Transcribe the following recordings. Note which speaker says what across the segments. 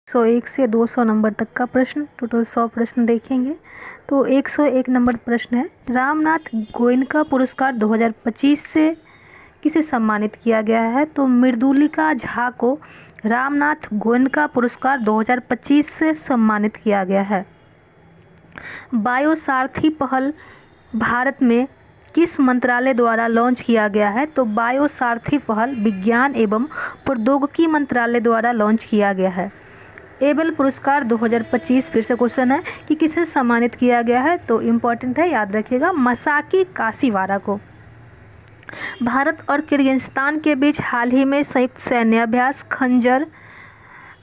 Speaker 1: 101 से 200 नंबर तक का प्रश्न, टोटल 100 प्रश्न देखेंगे। तो 101 नंबर प्रश्न है, रामनाथ गोयनका पुरस्कार 2025 से किसे सम्मानित किया गया है? तो मृदुलिका झा को रामनाथ गोयनका पुरस्कार 2025 से सम्मानित किया गया है। बायोसारथी पहल भारत में किस मंत्रालय द्वारा लॉन्च किया गया है? तो बायोसारथी पहल विज्ञान एवं प्रौद्योगिकी मंत्रालय द्वारा लॉन्च किया गया है। एबल पुरस्कार 2025 फिर से क्वेश्चन है कि किसे सम्मानित किया गया है? तो इम्पोर्टेंट है, याद रखिएगा, मसाकी काशीवारा को। भारत और किर्गिस्तान के बीच हाल ही में संयुक्त सैन्य अभ्यास खंजर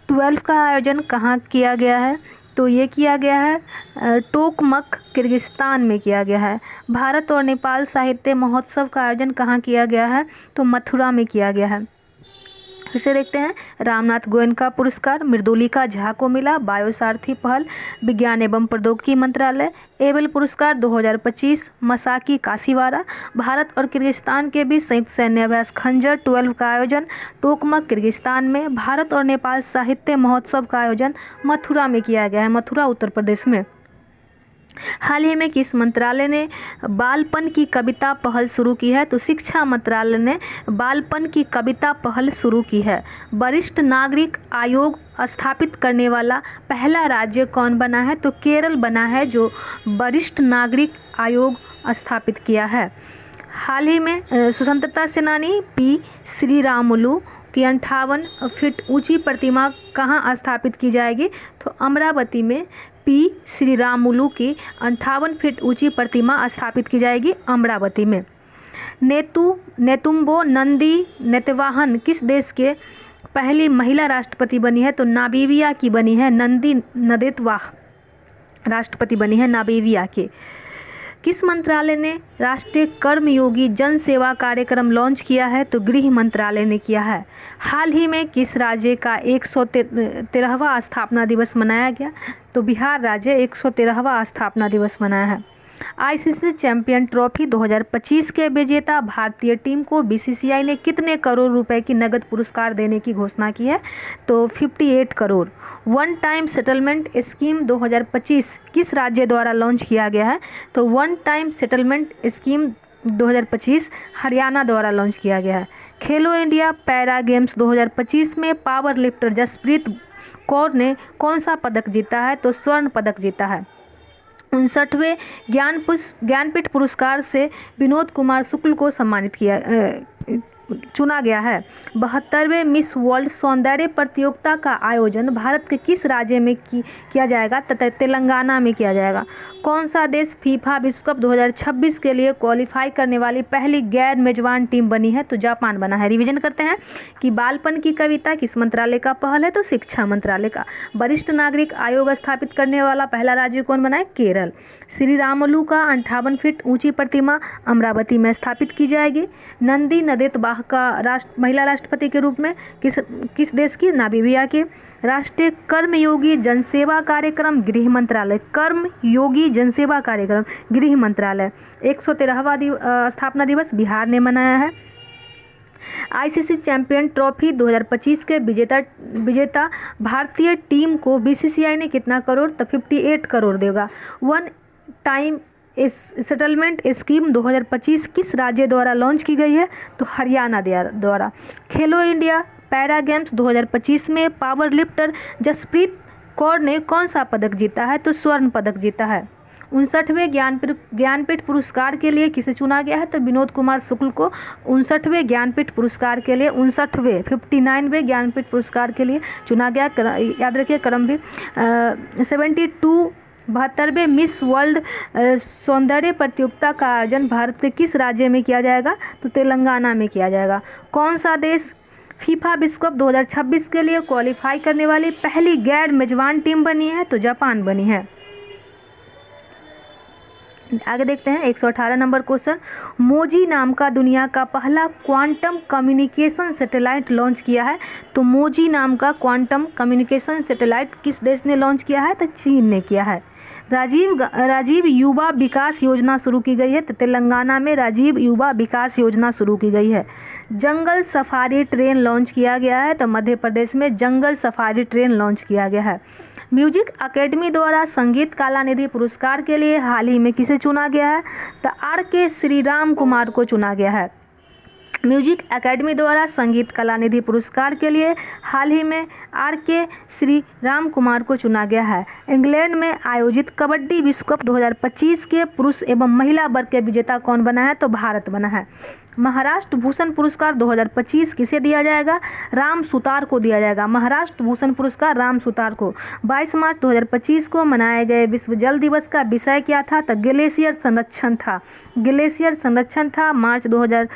Speaker 1: 12 का आयोजन कहाँ किया गया है? तो ये किया गया है टोकमक, किर्गिस्तान में किया गया है। भारत और नेपाल साहित्य महोत्सव का आयोजन कहाँ किया गया है? तो मथुरा में किया गया है। फिर से देखते हैं, रामनाथ गोयनका पुरस्कार मृदुलिका झा को मिला, बायोसारथी पहल विज्ञान एवं प्रौद्योगिकी मंत्रालय। एबल पुरस्कार 2025 मसाकी काशीवारा। भारत और किर्गिस्तान के बीच संयुक्त सैन्य अभ्यास खंजर 12 का आयोजन टोकमक, किर्गिस्तान में। भारत और नेपाल साहित्य महोत्सव का आयोजन मथुरा में किया गया है, मथुरा उत्तर प्रदेश में। हाल ही में किस मंत्रालय ने बालपन की कविता पहल शुरू की है? तो शिक्षा मंत्रालय ने बालपन की कविता पहल शुरू की है। वरिष्ठ नागरिक आयोग स्थापित करने वाला पहला राज्य कौन बना है? तो केरल बना है, जो वरिष्ठ नागरिक आयोग स्थापित किया है। हाल ही में स्वतंत्रता सेनानी पी श्रीरामुलु की 58 फीट ऊंची प्रतिमा कहाँ स्थापित की जाएगी? तो अमरावती में पी श्रीरामुलु की 58 फीट ऊंची प्रतिमा स्थापित की जाएगी, अमरावती में। नेतुम्बो नंदी नेतवाहन किस देश के पहली महिला राष्ट्रपति बनी है? तो नामीबिया की बनी है, नंदी नदेतवाह राष्ट्रपति बनी है नामीबिया के। किस मंत्रालय ने राष्ट्रीय कर्मयोगी जन सेवा कार्यक्रम लॉन्च किया है? तो गृह मंत्रालय ने किया है। हाल ही में किस राज्य का 113वां स्थापना दिवस मनाया गया? तो बिहार राज्य 113वां स्थापना दिवस मनाया है। आईसीसी चैंपियन ट्रॉफी 2025 के विजेता भारतीय टीम को बीसीसीआई ने कितने करोड़ रुपए की नगद पुरस्कार देने की घोषणा की है? तो 58 crore. One time settlement scheme 2025 किस राज्य द्वारा लॉन्च किया गया है? तो one time settlement scheme 2025 Haryana द्वारा लॉन्च किया गया है। खेलो इंडिया पैरा गेम्स 2025 में पावर लिफ्टर जसप्रीत कौर ने कौन सा पदक जीता है? तो स्वर्ण पदक जीता है। 59वें ज्ञानपीठ पुरस्कार से विनोद कुमार शुक्ल को सम्मानित चुना गया है। 72वें मिस वर्ल्ड सौंदर्य प्रतियोगिता का आयोजन भारत के किस राज्य में किया जाएगा? तथा तेलंगाना में किया जाएगा। कौन सा देश फीफा विश्व कप 2026 के लिए क्वालिफाई करने वाली पहली गैर मेजबान टीम बनी है? तो जापान बना है। रिवीजन करते हैं कि बालपन की कविता किस मंत्रालय का पहल है? तो शिक्षा मंत्रालय का। वरिष्ठ नागरिक आयोग स्थापित करने वाला पहला राज्य कौन बना है? केरल। श्रीरामुलु का 58 फीट ऊंची प्रतिमा अमरावती में स्थापित की जाएगी। नंदी नदेतवाह का महिला राष्ट्रपति के रूप में किस देश की? नामीबिया के। राष्ट्रीय कर्मयोगी जनसेवा कार्यक्रम गृह मंत्रालय। कर्मयोगी जनसेवा कार्यक्रम गृह मंत्रालय। 113वां स्थापना दिवस बिहार ने मनाया है। आईसीसी चैंपियन ट्रॉफी 2025 के विजेता भारतीय टीम को बीसीसीआई ने कितना करोड़? तो 58 करोड़ देगा। वन टाइम सेटलमेंट स्कीम 2025 किस राज्य द्वारा लॉन्च की गई है? तो हरियाणा द्वारा। खेलो इंडिया पैरा गेम्स 2025 में पावर लिफ्टर जसप्रीत कौर ने कौन सा पदक जीता है? तो स्वर्ण पदक जीता है। 59वें ज्ञानपीठ पुरस्कार के लिए किसे चुना गया है? तो विनोद कुमार शुक्ल को 59वें ज्ञानपीठ पुरस्कार के लिए 59वें ज्ञानपीठ पुरस्कार के लिए चुना गया। याद रखिए क्रम भी। 72वें मिस वर्ल्ड सौंदर्य प्रतियोगिता का आयोजन भारत के किस राज्य में किया जाएगा? तो तेलंगाना में किया जाएगा। कौन सा देश फीफा विश्व कप 2026 के लिए क्वालिफाई करने वाली पहली गैर मेजबान टीम बनी है? तो जापान बनी है। आगे देखते हैं 118 नंबर क्वेश्चन। मोजी नाम का दुनिया का पहला क्वांटम कम्युनिकेशन सैटेलाइट लॉन्च किया है। तो मोजी नाम का क्वांटम कम्युनिकेशन सैटेलाइट किस देश ने लॉन्च किया है? तो चीन ने किया है। राजीव युवा विकास योजना शुरू की गई है। तो तेलंगाना में राजीव युवा विकास योजना शुरू की गई है। जंगल सफारी ट्रेन लॉन्च किया गया है? तो मध्य प्रदेश में जंगल सफारी ट्रेन लॉन्च किया गया है। म्यूजिक अकेडमी द्वारा संगीत कलानिधि पुरस्कार के लिए हाल ही में किसे चुना गया है? तो आर.के. श्रीराम कुमार को चुना गया है। म्यूजिक अकेडमी द्वारा संगीत कलानिधि पुरस्कार के लिए हाल ही में आर.के. श्रीराम कुमार को चुना गया है। इंग्लैंड में आयोजित कबड्डी विश्व कप 2025 के पुरुष एवं महिला वर्ग के विजेता कौन बना है? तो भारत बना है। महाराष्ट्र भूषण पुरस्कार 2025 किसे दिया जाएगा? राम सुतार को दिया जाएगा। महाराष्ट्र भूषण पुरस्कार राम सुतार को। 22 मार्च 2025 को मनाए गए विश्व जल दिवस का विषय क्या था? तो ग्लेशियर संरक्षण था। ग्लेशियर संरक्षण था। 22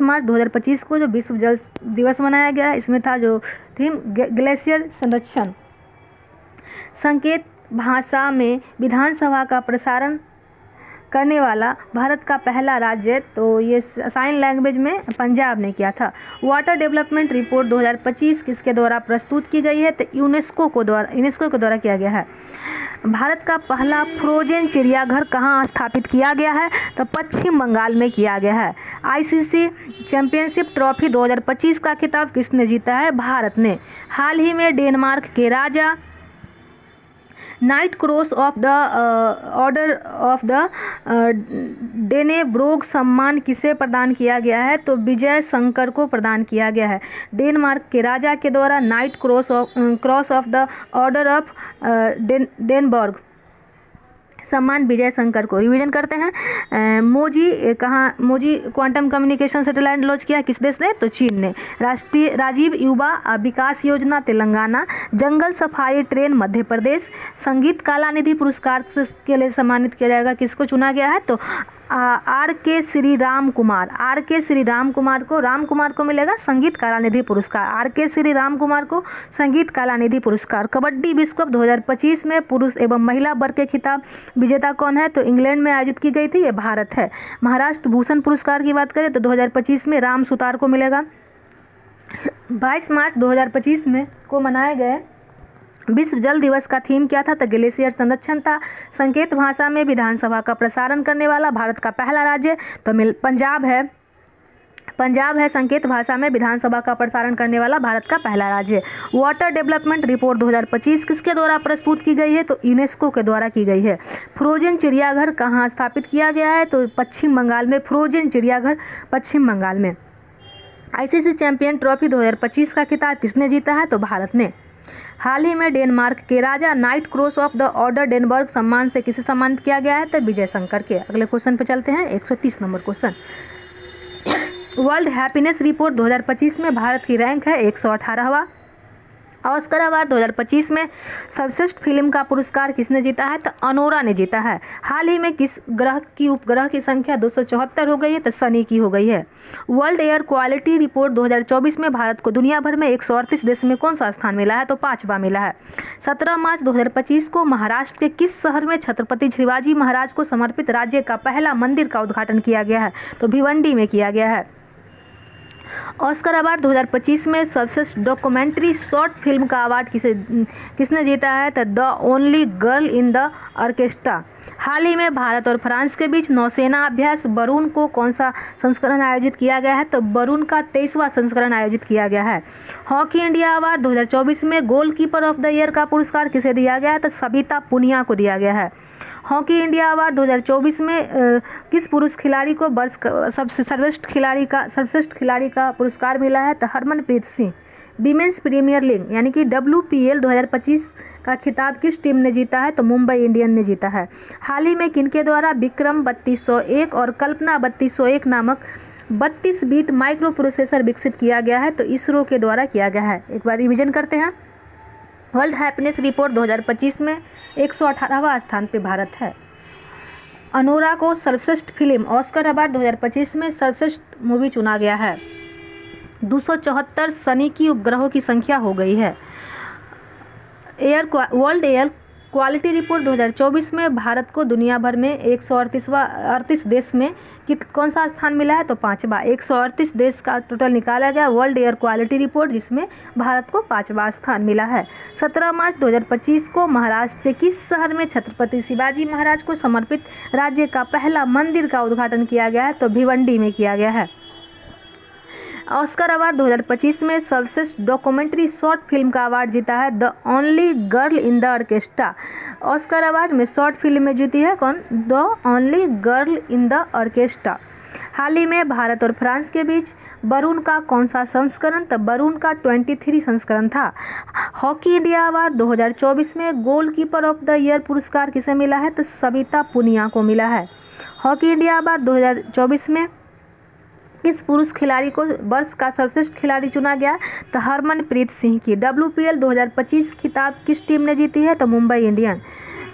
Speaker 1: मार्च 2025 को जो विश्व जल दिवस मनाया गया, इसमें था जो थीम ग्लेशियर संरक्षण। संकेत भाषा में विधानसभा का प्रसारण करने वाला भारत का पहला राज्य, तो ये साइन लैंग्वेज में पंजाब ने किया था। वाटर डेवलपमेंट रिपोर्ट 2025 किसके द्वारा प्रस्तुत की गई है? तो यूनेस्को के द्वारा किया गया है। भारत का पहला फ्रोजन चिड़ियाघर कहाँ स्थापित किया गया है? तो पश्चिम बंगाल में किया गया है। आईसीसी चैंपियनशिप ट्रॉफी 2025 का खिताब किसने जीता है? भारत ने। हाल ही में डेनमार्क के राजा knight cross of the order of the Dannebrog सम्मान किसे प्रदान किया गया है? तो विजय शंकर को प्रदान किया गया है। डेनमार्क के राजा के द्वारा knight cross of the order of Dannebrog सम्मान विजय शंकर को। रिवीजन करते हैं। Mozi quantum communication satellite launch किया किस देश ने? तो चीन ने। राष्ट्रीय राजीव युवा विकास योजना तेलंगाना। जंगल सफारी ट्रेन मध्य प्रदेश। संगीत कलानिधि पुरस्कार के लिए सम्मानित किया जाएगा, किसको चुना गया है? तो आर.के. श्रीराम कुमार। आर.के. श्रीराम कुमार को मिलेगा संगीत कलानिधि पुरस्कार। आर.के. श्रीराम कुमार को संगीत कलानिधि पुरस्कार। कबड्डी विश्व कप 2025 में पुरुष एवं महिला वर्ग के खिताब विजेता कौन है? तो इंग्लैंड में आयोजित की गई थी, ये भारत है। महाराष्ट्र भूषण पुरस्कार की बात करें तो 2025 में राम सुतार को मिलेगा। 22 मार्च 2025 में को मनाए गए विश्व जल दिवस का थीम क्या था? तो ग्लेशियर संरक्षण था। संकेत भाषा में विधानसभा का प्रसारण करने वाला भारत का पहला राज्य तो पंजाब है। संकेत भाषा में विधानसभा का प्रसारण करने वाला भारत का पहला राज्य। वाटर डेवलपमेंट रिपोर्ट 2025 किसके द्वारा प्रस्तुत की गई है? तो यूनेस्को के द्वारा की गई है। फ्रोजन चिड़ियाघर कहाँ स्थापित किया गया है? तो पश्चिम बंगाल में। फ्रोजन चिड़ियाघर पश्चिम बंगाल में। आईसीसी चैंपियन ट्रॉफी 2025 का खिताब किसने जीता है? तो भारत ने। हाल ही में डेनमार्क के राजा knight cross of the order Dannebrog सम्मान से किसे सम्मानित किया गया है? तो विजय शंकर के। अगले क्वेश्चन पे चलते हैं। 130 number question. World happiness report 2025 में भारत की रैंक है 118वां। ऑस्कर अवार्ड 2025 में सर्वश्रेष्ठ फिल्म का पुरस्कार किसने जीता है? तो अनोरा ने जीता है। हाल ही में किस ग्रह की उपग्रह की संख्या 274 हो गई है? तो शनि की हो गई है। वर्ल्ड एयर क्वालिटी रिपोर्ट 2024 में भारत को दुनिया भर में 138 देश में कौन सा स्थान मिला है? तो 5वां मिला है। 17 मार्च 2025 को महाराष्ट्र के किस शहर में छत्रपति शिवाजी महाराज को समर्पित राज्य का पहला मंदिर का उद्घाटन किया गया है? तो भिवंडी में किया गया है। ऑस्कर अवार्ड 2025 में सर्वश्रेष्ठ डॉक्यूमेंट्री शॉर्ट फिल्म का अवार्ड किसने जीता है? तो the only girl in the orchestra. हाल ही में भारत और फ्रांस के बीच नौसेना अभ्यास वरुण को कौन सा संस्करण आयोजित किया गया है? तो वरुण का 23वां संस्करण आयोजित किया गया है। हॉकी इंडिया अवार्ड 2024 में गोलकीपर ऑफ द ईयर का पुरस्कार किसे दिया गया है? तो सविता पुनिया को दिया गया है। हॉकी इंडिया अवार्ड 2024 में किस पुरुष खिलाड़ी को वर्ष सबसे सर्वश्रेष्ठ खिलाड़ी का पुरस्कार मिला है? तो Harmanpreet Singh. Women's premier league यानी कि WPL 2025 का खिताब किस टीम ने जीता है? तो मुंबई इंडियन ने जीता है। हाल ही में किनके द्वारा विक्रम 3201 और कल्पना 3201 नामक 32 बीट माइक्रो प्रोसेसर विकसित किया गया है? तो इसरो के द्वारा किया गया है। एक बार रिवीजन करते हैं। वर्ल्ड हैप्पीनेस रिपोर्ट 2025 में 118वां स्थान पे भारत है। अनोरा को सर्वश्रेष्ठ फिल्म ऑस्कर अवार्ड 2025 में सर्वश्रेष्ठ मूवी चुना गया है। 274 शनि की उपग्रहों की संख्या हो गई है। वर्ल्ड एयर क्वालिटी रिपोर्ट 2024 में भारत को दुनिया भर में 138 देश में कौन सा स्थान मिला है? तो 5वां। 138 देश का टोटल निकाला गया वर्ल्ड एयर क्वालिटी रिपोर्ट, जिसमें भारत को 5वां स्थान मिला है। 17 मार्च 2025 को महाराष्ट्र के किस शहर में छत्रपति शिवाजी महाराज को समर्पित राज्य का पहला मंदिर का उद्घाटन किया गया है? तो भिवंडी में किया गया है। ऑस्कर अवार्ड 2025 में सर्वश्रेष्ठ डॉक्यूमेंट्री शॉर्ट फिल्म का अवार्ड जीता है the only girl in the orchestra. Oscar award में शॉर्ट फिल्म में जीती है कौन? The only girl in the orchestra. हाल ही में भारत और फ्रांस के बीच बरून का कौन सा संस्करण? तब बरून का 23 संस्करण था। हॉकी इंडिया अवार्ड 2024 में गोलकीपर ऑफ द ईयर पुरस्कार किसे मिला है? तो सविता पुनिया को मिला है। हॉकी इंडिया अवार्ड 2024 में किस पुरुष खिलाड़ी को वर्ष का सर्वश्रेष्ठ खिलाड़ी चुना गया? तो हरमनप्रीत सिंह की। WPL 2025 खिताब किस टीम ने जीती है? तो मुंबई इंडियन।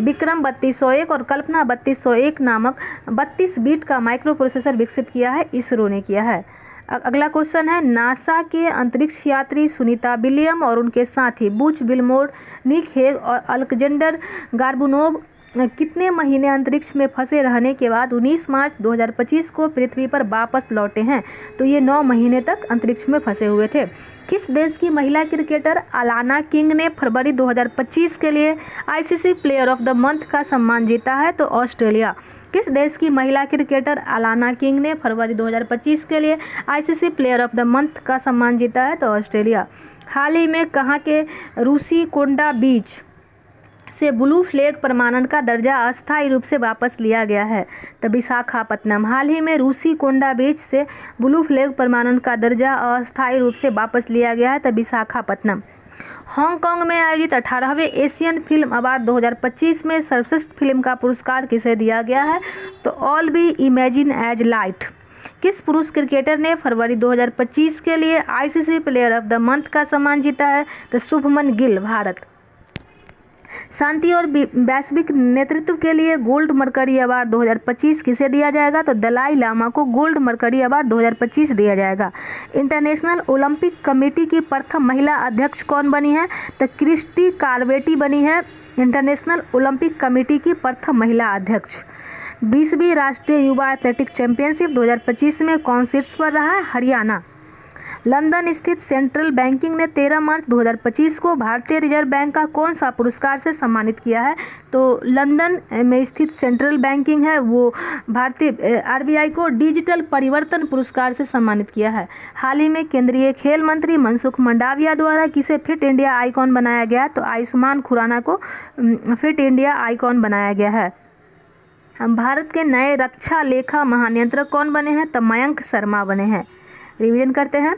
Speaker 1: विक्रम 3201 और कल्पना 3201 नामक 32 बीट का माइक्रो प्रोसेसर विकसित किया है, इसरो ने किया है। अगला क्वेश्चन है, नासा के अंतरिक्ष यात्री सुनीता विलियम और उनके साथी बुच विल्मोर, निक हेग और अलेक्जेंडर गार्बुनोव कितने महीने अंतरिक्ष में फंसे रहने के बाद 19 मार्च 2025 को पृथ्वी पर वापस लौटे हैं? तो ये 9 महीने तक अंतरिक्ष में फंसे हुए थे। किस देश की महिला क्रिकेटर अलाना किंग ने फरवरी 2025 के लिए ICC player of the month का सम्मान जीता है? तो ऑस्ट्रेलिया। किस देश की महिला क्रिकेटर अलाना किंग ने फरवरी 2025 के लिए ICC player of the month का सम्मान जीता है? तो ऑस्ट्रेलिया। हाल ही में कहाँ के रूसी कोंडा बीच से ब्लू फ्लैग प्रमाणन का दर्जा अस्थायी रूप से वापस लिया गया है? तो विशाखापत्तनम। हाल ही में रूसी कोंडा बीच से ब्लू फ्लैग प्रमाणन का दर्जा अस्थायी रूप से वापस लिया गया है, तो विशाखापत्तनम। हांगकांग में आयोजित 18वें एशियन फिल्म अवार्ड 2025 में सर्वश्रेष्ठ फिल्म का पुरस्कार किसे दिया गया है? तो all be imagine as light. किस पुरुष क्रिकेटर ने फरवरी 2025 के लिए ICC player of the month का सम्मान जीता है? तो शुभमन गिल, भारत। शांति और वैश्विक नेतृत्व के लिए गोल्ड मरकरी अवार्ड 2025 किसे दिया जाएगा? तो दलाई लामा को गोल्ड मरकरी अवार्ड 2025 दिया जाएगा। इंटरनेशनल ओलंपिक कमेटी की प्रथम महिला अध्यक्ष कौन बनी है? तो क्रिस्टी कार्बेटी बनी है इंटरनेशनल ओलंपिक कमेटी की प्रथम महिला अध्यक्ष। 20वीं राष्ट्रीय युवा एथलेटिक चैंपियनशिप 2025 में कौन शीर्ष पर रहा है? हरियाणा। लंदन स्थित सेंट्रल बैंकिंग ने 13 मार्च 2025 को भारतीय रिजर्व बैंक का कौन सा पुरस्कार से सम्मानित किया है? तो लंदन में स्थित सेंट्रल बैंकिंग है वो भारतीय RBI को डिजिटल परिवर्तन पुरस्कार से सम्मानित किया है। हाल ही में केंद्रीय खेल मंत्री मनसुख मंडाविया द्वारा किसे फिट इंडिया आइकॉन बनाया गया? तो आयुष्मान खुराना को फिट इंडिया आइकॉन बनाया गया है। भारत के नए रक्षा लेखा महानियंत्रक कौन बने हैं? तो मयंक शर्मा बने हैं। रिवीजन करते हैं।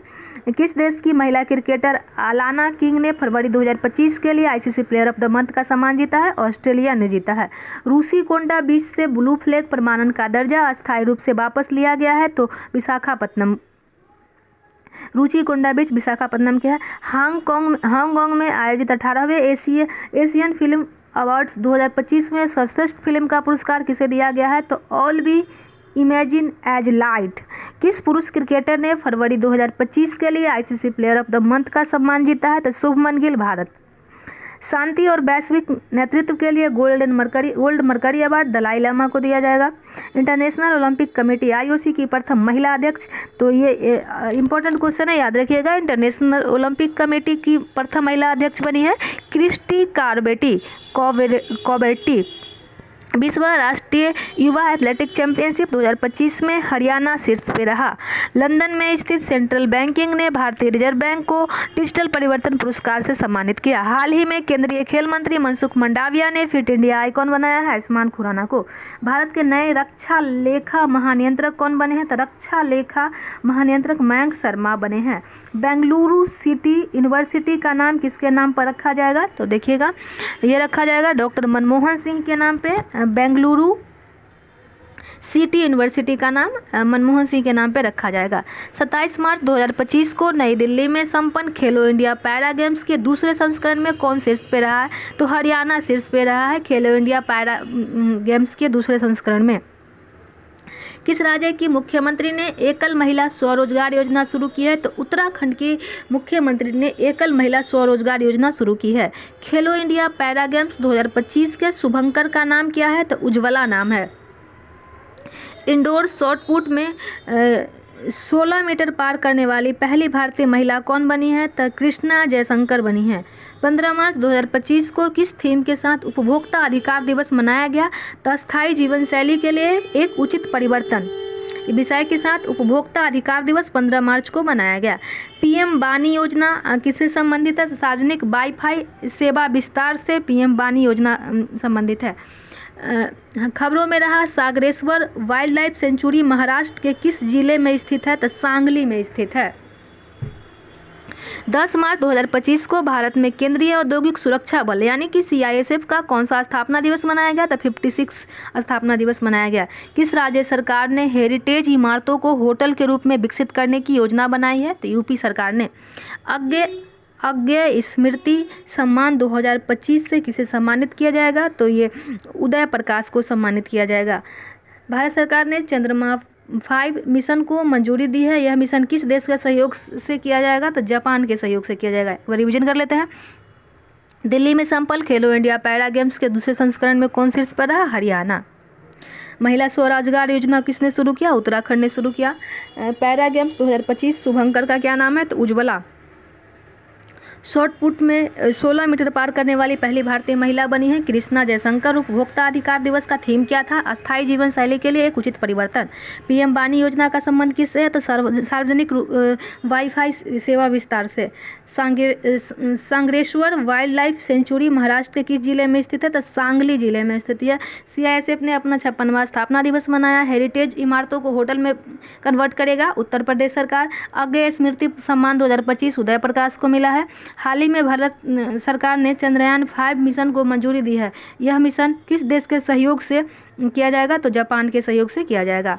Speaker 1: किस देश की महिला क्रिकेटर अलाना किंग ने फरवरी 2025 के लिए ICC player of the month का सम्मान जीता है? ऑस्ट्रेलिया ने जीता है। रूसी कोंडा बीच से ब्लू फ्लैग प्रमाणन का दर्जा अस्थायी रूप से वापस लिया गया है? तो विशाखापत्तनम। रूसी कोंडा बीच विशाखापत्तनम के है। हांगकांग में आयोजित 18वें एशियन फिल्म अवार्ड्स 2025 में सर्वश्रेष्ठ फिल्म का पुरस्कार किसे दिया गया है? तो all be imagine as light. किस पुरुष क्रिकेटर ने फरवरी 2025 के लिए ICC player of the month का सम्मान जीता है? तो शुभमन गिल, भारत। शांति और वैश्विक नेतृत्व के लिए gold mercury award Dalai Lama को दिया जाएगा। इंटरनेशनल ओलंपिक कमेटी IOC की प्रथम महिला अध्यक्ष, तो ये इंपॉर्टेंट क्वेश्चन है, याद रखिएगा। इंटरनेशनल ओलंपिक कमेटी की प्रथम महिला अध्यक्ष बनी है क्रिस्टी कार्बेटी। 20वां राष्ट्रीय युवा एथलेटिक चैंपियनशिप 2025 में हरियाणा शीर्ष पे रहा। लंदन में स्थित सेंट्रल बैंकिंग ने भारतीय रिजर्व बैंक को डिजिटल परिवर्तन पुरस्कार से सम्मानित किया। हाल ही में केंद्रीय खेल मंत्री मनसुख मंडाविया ने फिट इंडिया आइकॉन बनाया है आयुष्मान खुराना को। भारत के नए रक्षा लेखा महानियंत्रक कौन बने हैं? तो रक्षा लेखा महानियंत्रक मयंक शर्मा बने हैं। बेंगलुरु सिटी यूनिवर्सिटी का नाम किसके नाम पर रखा जाएगा? तो देखिएगा, ये रखा जाएगा डॉक्टर मनमोहन सिंह के नाम पे। बेंगलुरु सिटी यूनिवर्सिटी का नाम मनमोहन सिंह के नाम पे रखा जाएगा। 27 मार्च 2025 को नई दिल्ली में संपन्न खेलो इंडिया पैरा गेम्स के दूसरे संस्करण में कौन शीर्ष पे रहा है? तो हरियाणा शीर्ष पे रहा है खेलो इंडिया पैरा गेम्स के दूसरे संस्करण में। किस राज्य की मुख्यमंत्री ने एकल महिला स्वरोजगार योजना शुरू की है? तो उत्तराखंड के मुख्यमंत्री ने एकल महिला स्वरोजगार योजना शुरू की है। खेलो इंडिया पैरा गेम्स 2025 के शुभंकर का नाम क्या है? तो उज्ज्वला नाम है। इंडोर शॉट पुट में 16 मीटर पार करने वाली पहली भारतीय महिला कौन बनी है? तो कृष्णा जयशंकर बनी है। 15 मार्च 2025 को किस थीम के साथ उपभोक्ता अधिकार दिवस मनाया गया? तो अस्थायी जीवन शैली के लिए एक उचित परिवर्तन। विषय के साथ उपभोक्ता अधिकार दिवस 15 मार्च को मनाया गया। पीएम वाणी योजना किससे संबंधित है? सार्वजनिक वाईफाई सेवा विस्तार से पीएम वाणी योजना संबंधित है। खबरों में रहा Sagareshwar wild life sanctuary Maharashtra के किस जिले में स्थित है? तो सांगली में स्थित है। 10 मार्च 2025 को भारत में केंद्रीय औद्योगिक सुरक्षा बल यानी कि सीआईएसएफ का कौन सा स्थापना दिवस मनाया गया? तो 56 स्थापना दिवस मनाया गया। किस राज्य सरकार ने हेरिटेज इमारतों को होटल के रूप में विकसित करने की योजना बनाई है? तो यूपी सरकार ने। अज्ञेय स्मृति सम्मान 2025 से किसे सम्मानित किया जाएगा? तो ये उदय प्रकाश को सम्मानित किया जाएगा। भारत सरकार ने चंद्रमा 5 मिशन को मंजूरी दी है। यह मिशन किस देश के सहयोग से किया जाएगा? तो जापान के सहयोग से किया जाएगा। एक बार रिविजन कर लेते हैं। दिल्ली में संपन्न खेलो इंडिया पैरा गेम्स के दूसरे संस्करण में कौन शीर्ष पर रहा? हरियाणा। महिला स्वरोजगार योजना किसने शुरू किया? उत्तराखंड ने शुरू किया। पैरा गेम्स 2025 शुभंकर का क्या नाम है? तो उज्ज्वला। शॉर्ट पुट में 16 मीटर पार करने वाली पहली भारतीय महिला बनी है कृष्णा जयशंकर। उपभोक्ता अधिकार दिवस का थीम क्या था? अस्थायी जीवन शैली के लिए एक उचित परिवर्तन। पीएम वाणी योजना का संबंध किससे है? तो सार्वजनिक वाईफाई सेवा विस्तार से। सांगरेश्वर वाइल्ड लाइफ सेंचुरी महाराष्ट्र के किस जिले में स्थित है? तो सांगली जिले में स्थित है। सीआईएसएफ ने अपना 56वां स्थापना दिवस मनाया। हेरिटेज इमारतों को होटल में कन्वर्ट करेगा उत्तर प्रदेश सरकार। अज्ञेय स्मृति सम्मान 2025 उदय प्रकाश को मिला है। हाल ही में भारत सरकार ने चंद्रयान 5 मिशन को मंजूरी दी है। यह मिशन किस देश के सहयोग से किया जाएगा? तो जापान के सहयोग से किया जाएगा।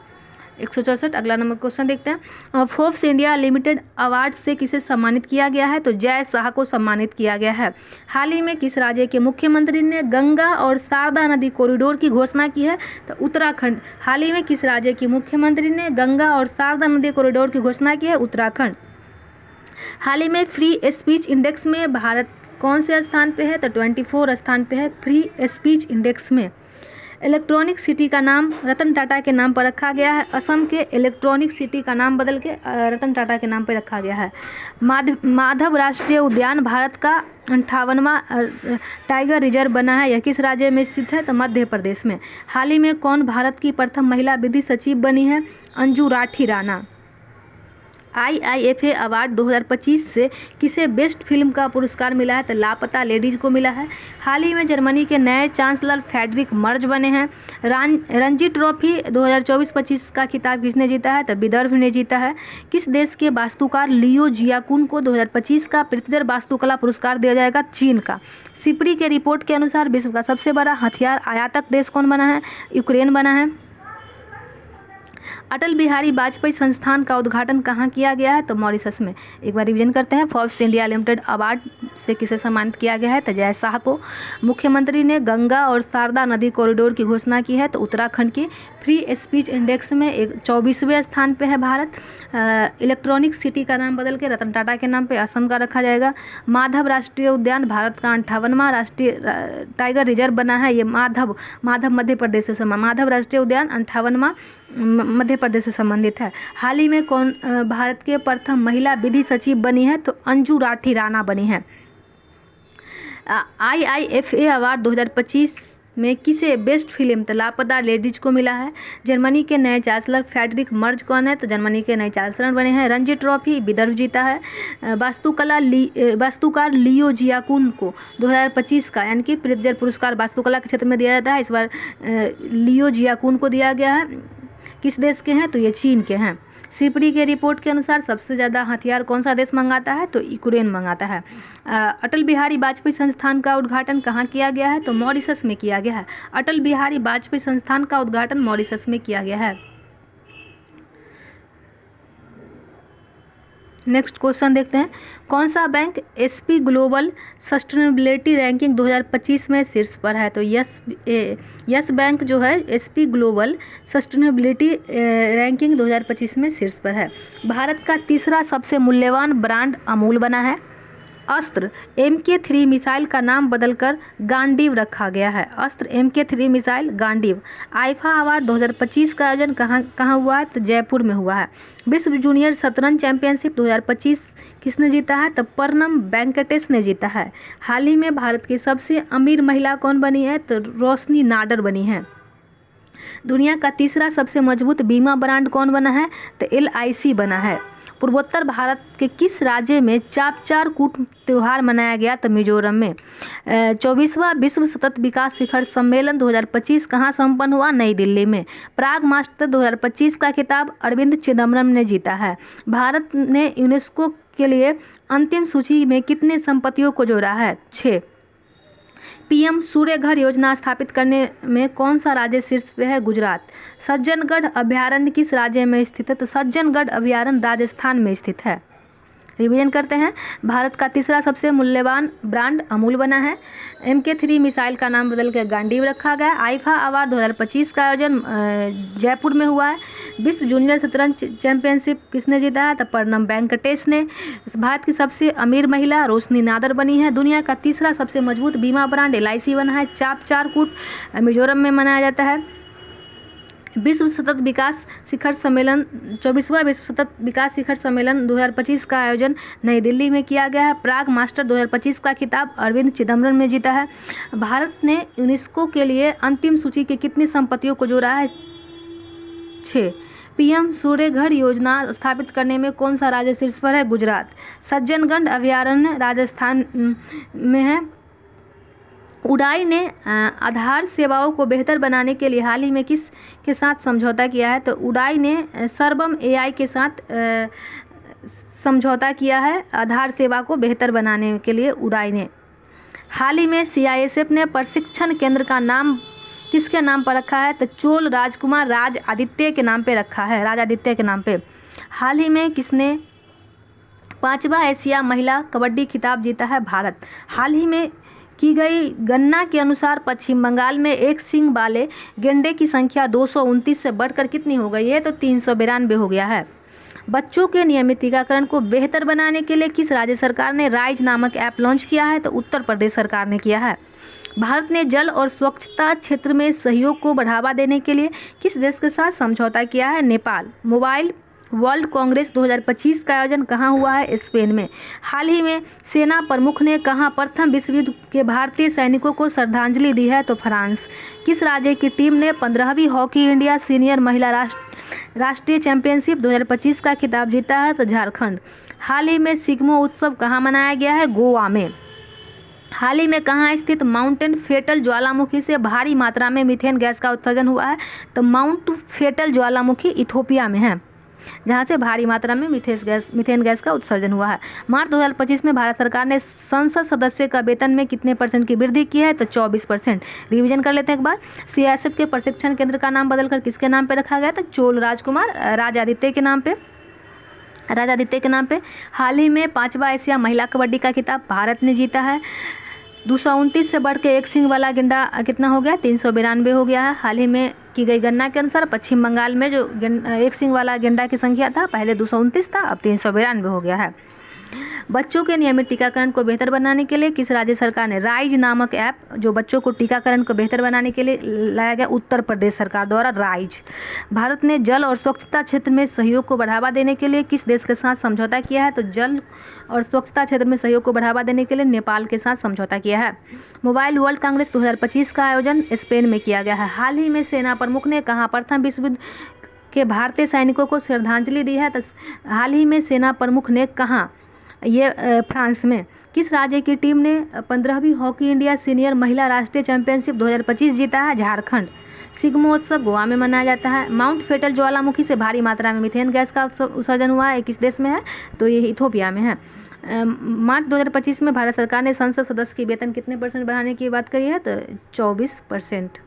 Speaker 1: 164 अगला नंबर क्वेश्चन देखते हैं। फोर्ब्स इंडिया लिमिटेड अवार्ड से किसे सम्मानित किया गया है? तो जय शाह को सम्मानित किया गया है। हाल ही में किस राज्य के मुख्यमंत्री ने गंगा और शारदा नदी कॉरिडोर की घोषणा की है? तो उत्तराखंड। हाल ही में किस राज्य की मुख्यमंत्री ने गंगा और शारदा नदी कॉरिडोर की घोषणा की है? उत्तराखंड। हाल ही में फ्री स्पीच इंडेक्स में भारत कौन से स्थान पे है? तो 24 स्थान पे है फ्री स्पीच इंडेक्स में। इलेक्ट्रॉनिक सिटी का नाम रतन टाटा के नाम पर रखा गया है। असम के इलेक्ट्रॉनिक सिटी का नाम बदल के रतन टाटा के नाम पर रखा गया है। माधव राष्ट्रीय उद्यान भारत का 58वां टाइगर रिजर्व बना है। यह किस राज्य में स्थित है? तो मध्य प्रदेश में। हाल ही में कौन भारत की प्रथम महिला विधि सचिव बनी है? अंजू राठी राणा। IIFA अवार्ड 2025 से किसे बेस्ट फिल्म का पुरस्कार मिला है? तो लापता लेडीज को मिला है। हाल ही में जर्मनी के नए चांसलर फ्रेडरिक मर्ज बने हैं। रणजी ट्रॉफी 2024-25 का खिताब किसने जीता है? तो विदर्भ ने जीता है। किस देश के वास्तुकार लियो जियाकुन को 2025 का प्रित्जर वास्तुकला पुरस्कार दिया जाएगा? चीन का। सिपरी के रिपोर्ट के अनुसार विश्व का सबसे बड़ा हथियार आयातक देश कौन बना है? यूक्रेन बना है। अटल बिहारी वाजपेयी संस्थान का उद्घाटन कहाँ किया गया है? तो मॉरिशस में। एक बार रिवीजन करते हैं। फोर्ब्स इंडिया लिमिटेड अवार्ड से किसे सम्मानित किया गया है? तो जय शाह को। मुख्यमंत्री ने गंगा और शारदा नदी कॉरिडोर की घोषणा की है। तो उत्तराखंड की। फ्री स्पीच इंडेक्स में 24वें स्थान पे है भारत। इलेक्ट्रॉनिक सिटी का नाम बदल के रतन टाटा के नाम पे असम का रखा जाएगा। माधव राष्ट्रीय उद्यान भारत का 58वां राष्ट्रीय टाइगर रिजर्व बना है। ये माधव मध्य प्रदेश से माधव राष्ट्रीय उद्यान 58वां मध्य प्रदेश से संबंधित है। हाल ही में कौन भारत के प्रथम महिला विधि सचिव बनी है? तो अंजू राठी राणा बनी है। IIFA अवार्ड 2025 में किसे बेस्ट फिल्म? तो लापता लेडीज को मिला है। जर्मनी के नए चांसलर फ्रेडरिक मर्ज कौन है? तो जर्मनी के नए चांसलर बने हैं। रणजी ट्रॉफी विदर्भ जीता है। वास्तुकार लियो जियाकुन को 2025 का यानी कि प्रित्जर पुरस्कार वास्तुकला के क्षेत्र में दिया जाता है। इस बार लियो जियाकुन को दिया गया है। किस देश के हैं? तो ये चीन के हैं। सिपरी के रिपोर्ट के अनुसार सबसे ज़्यादा हथियार कौन सा देश मंगाता है? तो यूक्रेन मंगाता है। अटल बिहारी वाजपेयी संस्थान का उद्घाटन कहाँ किया गया है? तो मॉरिशस में किया गया है। अटल बिहारी वाजपेयी संस्थान का उद्घाटन मॉरिशस में किया गया है। नेक्स्ट क्वेश्चन देखते हैं। कौन सा bank SP global sustainability ranking 2025 में शीर्ष पर है? तो यस बैंक जो है SP ग्लोबल सस्टेनेबिलिटी रैंकिंग 2025 में शीर्ष पर है। भारत का तीसरा सबसे मूल्यवान ब्रांड अमूल बना है। अस्त्र MK3 मिसाइल का नाम बदलकर गांडीव रखा गया है। अस्त्र MK3 missile Gandiv. IIFA award 2025 का आयोजन कहाँ हुआ है? तो जयपुर में हुआ है। विश्व जूनियर शतरंज चैंपियनशिप 2025 किसने जीता है? तो परनम वेंकटेश ने जीता है। हाल ही में भारत की सबसे अमीर महिला कौन बनी है? तो रोशनी नाडर बनी है। दुनिया का तीसरा सबसे मजबूत बीमा ब्रांड कौन बना है? तो LIC बना है। पूर्वोत्तर भारत के किस राज्य में चार कूट त्यौहार मनाया गया? तो मिजोरम में। 24वां विश्व सतत विकास शिखर सम्मेलन 2025 कहाँ संपन्न हुआ? नई दिल्ली में। प्राग मास्टर 2025 का खिताब अरविंद चिदम्बरम ने जीता है। भारत ने यूनेस्को के लिए अंतिम सूची में कितनी संपत्तियों को जोड़ा है? 6। PM सूर्य घर योजना स्थापित करने में कौन सा राज्य शीर्ष पे है? गुजरात। सज्जनगढ़ अभयारण्य किस राज्य में स्थित है? तो सज्जनगढ़ अभयारण्य राजस्थान में स्थित है। रिवीजन करते हैं। भारत का तीसरा सबसे मूल्यवान ब्रांड अमूल बना है। MK3 मिसाइल का नाम बदल कर गांडीव रखा गया। आईफा अवार्ड 2025 का आयोजन जयपुर में हुआ है। विश्व जूनियर शतरंज चैंपियनशिप किसने जीता है? तो प्रणब वेंकटेश ने। भारत की सबसे अमीर महिला रोशनी नादर बनी है। दुनिया का तीसरा सबसे मजबूत बीमा ब्रांड LIC बना है। चारकूट मिजोरम में मनाया जाता है। विश्व सतत विकास शिखर सम्मेलन 24वां विश्व सतत विकास शिखर सम्मेलन 2025 का आयोजन नई दिल्ली में किया गया है। प्राग मास्टर 2025 का खिताब अरविंद चिदम्बरम ने जीता है। भारत ने यूनेस्को के लिए अंतिम सूची की कितनी संपत्तियों को जोड़ा है? 6। PM सूर्य घर योजना स्थापित करने में कौन सा राज्य शीर्ष पर है? गुजरात। सज्जनगढ़ अभयारण्य राजस्थान में है। उडाई ने आधार सेवाओं को बेहतर बनाने के लिए हाल ही में किस के साथ समझौता किया है? तो उडाई ने सर्वम AI के साथ समझौता किया है। आधार सेवा को बेहतर बनाने के लिए उडाई ने। हाल ही में CISF ने प्रशिक्षण केंद्र का नाम किसके नाम पर रखा है? तो चोल राजकुमार राज आदित्य के नाम पे रखा है। राज आदित्य के नाम पे। हाल ही में किसने 5वां एशिया महिला कबड्डी खिताब जीता है? भारत। हाल ही में की गई गणना के अनुसार पश्चिम बंगाल में एक सींग वाले गेंडे की संख्या 229 से बढ़कर कितनी हो गई है? तो 392 हो गया है। बच्चों के नियमित टीकाकरण को बेहतर बनाने के लिए किस राज्य सरकार ने राइज नामक ऐप लॉन्च किया है? तो उत्तर प्रदेश सरकार ने किया है। भारत ने जल और स्वच्छता क्षेत्र में सहयोग को बढ़ावा देने के लिए किस देश के साथ समझौता किया है? नेपाल। मोबाइल वर्ल्ड कांग्रेस 2025 का आयोजन कहाँ हुआ है? स्पेन में। हाल ही में सेना प्रमुख ने कहाँ प्रथम विश्व युद्ध के भारतीय सैनिकों को श्रद्धांजलि दी है? तो फ्रांस। किस राज्य की टीम ने 15वीं हॉकी इंडिया सीनियर महिला राष्ट्रीय चैंपियनशिप 2025 का खिताब जीता है? तो झारखंड। हाल ही में सिग्मो उत्सव कहाँ मनाया गया है? गोवा में। हाल ही में कहाँ स्थित माउंटेन फेटल ज्वालामुखी से भारी मात्रा में मीथेन गैस का उत्सर्जन हुआ है? तो माउंट फेटल ज्वालामुखी इथोपिया में है, जहां से भारी मात्रा में मीथेन गैस का उत्सर्जन हुआ है। मार्च 2025 में भारत सरकार ने संसद सदस्य का वेतन में कितने % की वृद्धि की है? तो 24%। रिवीजन कर लेते हैं एक बार। CISF के प्रशिक्षण केंद्र का नाम बदलकर किसके नाम पे रखा गया? तो चोल राजकुमार राज आदित्य के नाम पे। हाल ही में 5वां एशिया महिला कबड्डी का खिताब भारत ने जीता है। 229 से बढ़ के एक सींग वाला गेंडा कितना हो गया? 392 हो गया है। हाल ही में की गई गणना के अनुसार पश्चिम बंगाल में जो एक सींग वाला गेंडा की संख्या था पहले 229 था, अब 392 हो गया है। बच्चों के नियमित टीकाकरण को बेहतर बनाने के लिए किस राज्य सरकार ने राइज नामक ऐप जो बच्चों को टीकाकरण को बेहतर बनाने के लिए लाया गया? उत्तर प्रदेश सरकार द्वारा राइज। भारत ने जल और स्वच्छता क्षेत्र में सहयोग को बढ़ावा देने के लिए किस देश के साथ समझौता किया है? तो जल और स्वच्छता क्षेत्र में सहयोग को बढ़ावा देने के लिए नेपाल के साथ समझौता किया है। मोबाइल वर्ल्ड कांग्रेस 2025 का आयोजन स्पेन में किया गया है। हाल ही में सेना प्रमुख ने कहाँ प्रथम विश्व युद्ध के भारतीय सैनिकों को श्रद्धांजलि दी है? तो हाल ही में सेना प्रमुख ने कहाँ? ये फ्रांस में। किस राज्य की टीम ने 15वीं हॉकी इंडिया सीनियर महिला राष्ट्रीय चैंपियनशिप 2025 जीता है? झारखंड। सिग्मोत्सव गोवा में मनाया जाता है। माउंट फेटल ज्वालामुखी से भारी मात्रा में मीथेन गैस का उत्सर्जन हुआ है, किस देश में है? तो ये इथोपिया में है। मार्च 2025 में भारत सरकार ने संसद सदस्य की वेतन कितने % बढ़ाने की बात करी है? तो 24%।